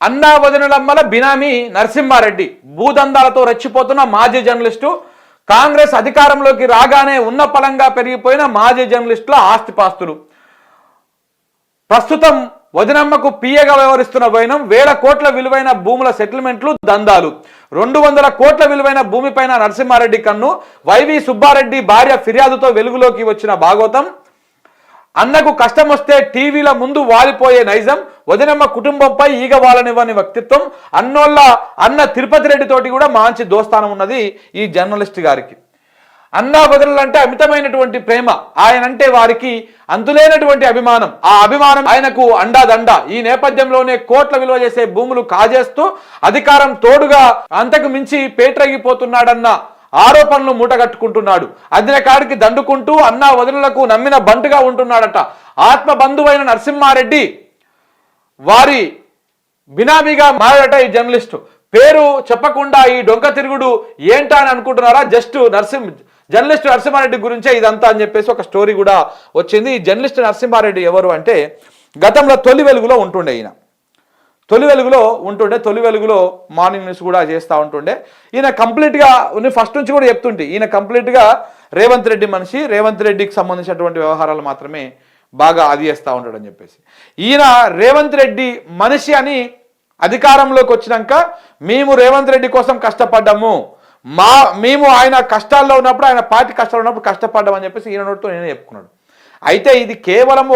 అన్నా వదినలమ్మల బినామీ నరసింహారెడ్డి భూదందాలతో రెచ్చిపోతున్న మాజీ జర్నలిస్టు. కాంగ్రెస్ అధికారంలోకి రాగానే ఉన్న పలంగా పెరిగిపోయిన మాజీ జర్నలిస్టుల ఆస్తిపాస్తులు. ప్రస్తుతం వదినమ్మకు పిఏగా వ్యవహరిస్తున్న వైనం వేల కోట్ల విలువైన భూముల సెటిల్మెంట్లు, దందాలు. 200 కోట్ల విలువైన భూమిపైన నరసింహారెడ్డి కన్ను. వైవి సుబ్బారెడ్డి భార్య ఫిర్యాదుతో వెలుగులోకి వచ్చిన భాగవతం. అన్నకు కష్టం వస్తే టీవీల ముందు వాలిపోయే నైజం. వదినమ్మ కుటుంబంపై ఈగ వాలనివ్వని వ్యక్తిత్వం. అన్న తిరుపతి రెడ్డి తోటి కూడా మంచి దోస్తానం ఉన్నది ఈ జర్నలిస్ట్ గారికి. అన్నా వదినలంటే అమితమైనటువంటి ప్రేమ. ఆయనంటే వారికి అంతులేనటువంటి అభిమానం. ఆ అభిమానం ఆయనకు అండాదండ. ఈ నేపథ్యంలోనే కోట్ల విలువ చేసే భూములు కాజేస్తూ అధికారం తోడుగా అంతకు మించి పేట్రగిపోతున్నాడన్న ఆరోపణలు మూటగట్టుకుంటున్నాడు. అదినకాడికి దండుకుంటూ అన్నా వదినలకు నమ్మిన బంటుగా ఉంటున్నాడట. ఆత్మ బంధువైన నరసింహారెడ్డి వారి బినామీగా మారాడట ఈ జర్నలిస్టు. పేరు చెప్పకుండా ఈ డొంక తిరుగుడు ఏంటా అని అనుకుంటున్నారా? జస్ట్ జర్నలిస్ట్ నరసింహారెడ్డి గురించే ఇదంతా అని చెప్పేసి ఒక స్టోరీ కూడా వచ్చింది. ఈ జర్నలిస్ట్ నరసింహారెడ్డి ఎవరు అంటే గతంలో తొలి వెలుగులో ఉంటుండే. తొలి వెలుగులో మార్నింగ్ న్యూస్ కూడా చేస్తూ ఉంటుండే. ఈయన కంప్లీట్గా ఫస్ట్ నుంచి కూడా చెప్తుంటే ఈయన కంప్లీట్గా రేవంత్ రెడ్డి మనిషి, రేవంత్ రెడ్డికి సంబంధించినటువంటి వ్యవహారాలు మాత్రమే బాగా అది చేస్తూ ఉంటాడు అని చెప్పేసి. ఈయన రేవంత్ రెడ్డి మనిషి అని అధికారంలోకి వచ్చినాక మేము రేవంత్ రెడ్డి కోసం కష్టపడ్డాము, మేము ఆయన కష్టాల్లో ఉన్నప్పుడు, ఆయన పార్టీ కష్టాల్లో ఉన్నప్పుడు కష్టపడ్డామని చెప్పేసి ఈయన నోటితో నేనే చెప్పుకున్నాడు. అయితే ఇది కేవలం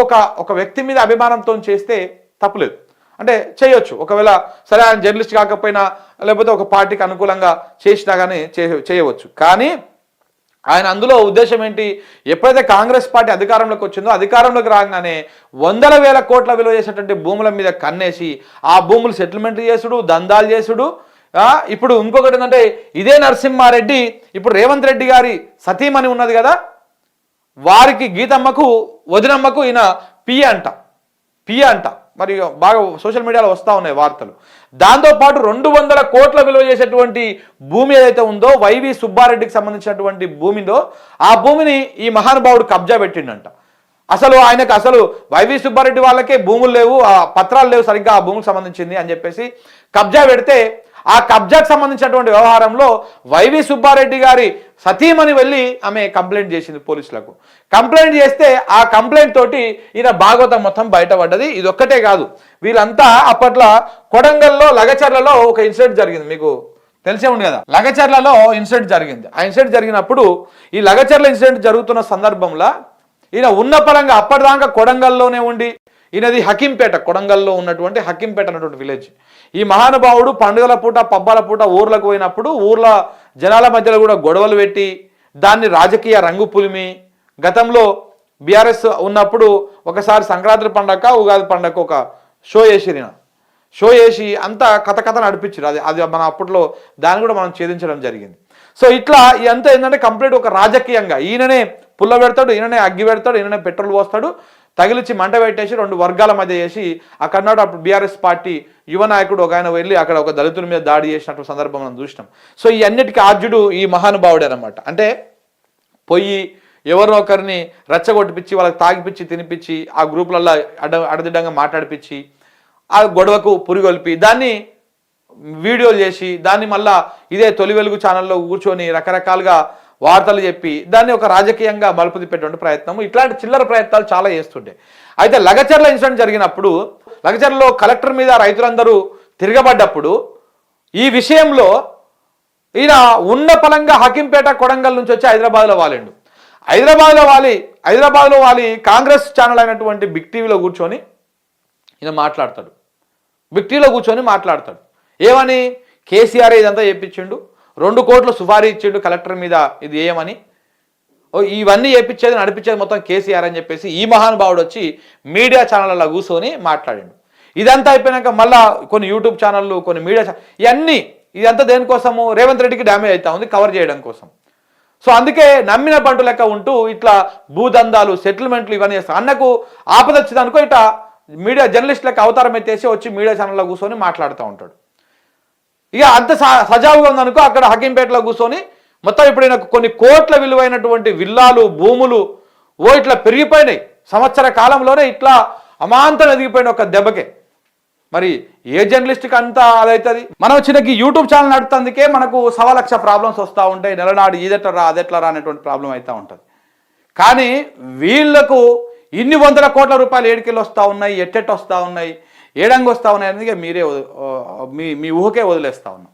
ఒక వ్యక్తి మీద అభిమానంతో చేస్తే తప్పులేదు, అంటే చేయొచ్చు. ఒకవేళ సరే ఆయన జర్నలిస్ట్ కాకపోయినా లేకపోతే ఒక పార్టీకి అనుకూలంగా చేసినా కానీ చేయవచ్చు. కానీ ఆయన అందులో ఉద్దేశం ఏంటి? ఎప్పుడైతే కాంగ్రెస్ పార్టీ అధికారంలోకి వచ్చిందో అధికారంలోకి రాగానే 100,000 కోట్ల విలువ చేసేటువంటి భూముల మీద కన్నేసి ఆ భూములు సెటిల్మెంట్ చేసుడు, దందాలు చేసుడు. ఇప్పుడు ఇంకొకటి ఏంటంటే ఇదే నరసింహారెడ్డి ఇప్పుడు రేవంత్ రెడ్డి గారి సతీమణి ఉన్నది కదా, వారికి గీతమ్మకు వదినమ్మకు ఈయన పిఏ అంట. మరి బాగా సోషల్ మీడియాలో వస్తూ ఉన్నాయి వార్తలు. దాంతోపాటు 200 కోట్ల విలువ చేసేటువంటి భూమి ఏదైతే ఉందో వైవి సుబ్బారెడ్డికి సంబంధించినటువంటి భూమిలో ఆ భూమిని ఈ మహానుభావుడు కబ్జా పెట్టిండంట. అసలు వైవి సుబ్బారెడ్డి వాళ్ళకే భూములు లేవు, ఆ పత్రాలు లేవు సరిగ్గా ఆ భూమికి సంబంధించింది అని చెప్పేసి కబ్జా పెడితే ఆ కబ్జాకు సంబంధించినటువంటి వ్యవహారంలో వైవి సుబ్బారెడ్డి గారి సతీమణి వెళ్ళి ఆమె కంప్లైంట్ చేసింది పోలీసులకు. కంప్లైంట్ చేస్తే ఆ కంప్లైంట్ తోటి ఈయన భాగవతం మొత్తం బయటపడ్డది. ఇది ఒక్కటే కాదు, వీళ్ళంతా అప్పట్లో కొడంగల్లో లగచర్లలో ఒక ఇన్సిడెంట్ జరిగింది, మీకు తెలిసే ఉంది కదా. లగచర్లలో ఇన్సిడెంట్ జరిగింది. ఆ ఇన్సిడెంట్ జరిగినప్పుడు ఈ లగచర్ల ఇన్సిడెంట్ జరుగుతున్న సందర్భంలో ఈయన ఉన్న పరంగా అప్పటిదాకా కొడంగల్లోనే ఉండి, ఈయనది హకీంపేట, కొడంగల్లో ఉన్నటువంటి హకీంపేట అన్నటువంటి విలేజ్. ఈ మహానుభావుడు పండుగల పూట పబ్బాల పూట ఊర్లకు పోయినప్పుడు ఊర్ల జనాల మధ్యలో కూడా గొడవలు పెట్టి దాన్ని రాజకీయ రంగు పులిమి. గతంలో బీఆర్ఎస్ ఉన్నప్పుడు ఒకసారి సంక్రాంతి పండగ ఉగాది పండగ ఒక షో చేసి అంతా కథ నడిపించారు. అది మన అప్పట్లో దాన్ని కూడా మనం ఛేదించడం జరిగింది. సో ఇట్లా ఇదంతా ఏంటంటే కంప్లీట్ ఒక రాజకీయంగా ఈయననే పుల్ల పెడతాడు, ఈయననే అగ్గి పెడతాడు, ఈయననే పెట్రోల్ పోస్తాడు, తగిలిచ్చి మంట పెట్టేసి 2 వర్గాల మధ్య చేసి అక్కడ అప్పుడు బీఆర్ఎస్ పార్టీ యువ నాయకుడు ఒక ఆయన వెళ్ళి అక్కడ ఒక దళితుల మీద దాడి చేసినట్టు సందర్భం మనం చూసినాం. సో ఈ అన్నిటికీ ఆర్జుడు ఈ మహానుభావుడే అనమాట. అంటే పొయ్యి ఎవరో ఒకరిని రెచ్చగొట్టిపించి వాళ్ళకి తాగిపిచ్చి తినిపించి ఆ గ్రూపులలో అడదిడ్డంగా మాట్లాడిపించి ఆ గొడవకు పురిగొల్పి దాన్ని వీడియోలు చేసి దాన్ని మళ్ళా ఇదే తొలి వెలుగు ఛానల్లో కూర్చొని రకరకాలుగా వార్తలు చెప్పి దాన్ని ఒక రాజకీయంగా మలుపు తిప్పేటువంటి ప్రయత్నం, ఇట్లాంటి చిల్లర ప్రయత్నాలు చాలా చేస్తుండే. అయితే లగచర్ల ఇన్సిడెంట్ జరిగినప్పుడు లగచర్లలో కలెక్టర్ మీద రైతులందరూ తిరగబడ్డప్పుడు ఈ విషయంలో ఈయన ఉన్న పలంగా హకీంపేట కొడంగల్ నుంచి వచ్చి హైదరాబాద్లో వాలిండు. హైదరాబాద్లో వాలి కాంగ్రెస్ ఛానల్ అయినటువంటి బిగ్ టీవీలో కూర్చొని ఈయన మాట్లాడతాడు. ఏమని? కేసీఆర్ ఇదంతా చేయించిండు, 2 కోట్లు సుఫారీ ఇచ్చిండు కలెక్టర్ మీద ఇది ఏమని, ఇవన్నీ చేయించేది నడిపించేది మొత్తం కేసీఆర్ అని చెప్పేసి ఈ మహానుభావుడు వచ్చి మీడియా ఛానళ్ళలో కూర్చొని మాట్లాడిండు. ఇదంతా అయిపోయినాక మళ్ళా కొన్ని యూట్యూబ్ ఛానళ్ళు, కొన్ని మీడియా ఇదంతా దేనికోసము? రేవంత్ రెడ్డికి డ్యామేజ్ అవుతా ఉంది, కవర్ చేయడం కోసం. సో అందుకే నమ్మిన బంటు లెక్క ఉంటూ ఇట్లా భూదందాలు, సెటిల్మెంట్లు ఇవన్నీ చేస్తాం. అన్నకు ఆపద వచ్చింది అనుకో ఇట్లా మీడియా జర్నలిస్ట్ లెక్క అవతారం ఎత్తేసి వచ్చి మీడియా ఛానల్లో కూర్చొని మాట్లాడుతూ ఉంటాడు. ఇక అంత సజావుగా ఉందనుకో అక్కడ హకీంపేటలో కూర్చొని మొత్తం ఇప్పుడు ఈయనకు కొన్ని కోట్ల విలువైనటువంటి విల్లాలు, భూములు ఇట్లా పెరిగిపోయినాయి. సంవత్సర కాలంలోనే ఇట్లా అమాంతం ఎదిగిపోయిన ఒక దెబ్బకే. మరి ఏ జర్నలిస్ట్కి అంతా అదవుతుంది? మనం చిన్నకి యూట్యూబ్ ఛానల్ నడుపుతందుకే మనకు 1,00,000 ప్రాబ్లమ్స్ వస్తూ ఉంటాయి, నెలనాడు ఇదెట్లా రా అదెట్లా రా అనేటువంటి ప్రాబ్లం అవుతూ ఉంటుంది. కానీ వీళ్లకు ఇన్ని వందల కోట్ల రూపాయలు ఏడుకెళ్ళి వస్తూ ఉన్నాయి, ఎట్టెట్టు వస్తూ ఉన్నాయి, ఏడంగా వస్తూ ఉన్నాయి అనేది మీరే మీ ఊహకే వదిలేస్తూ ఉన్నాం.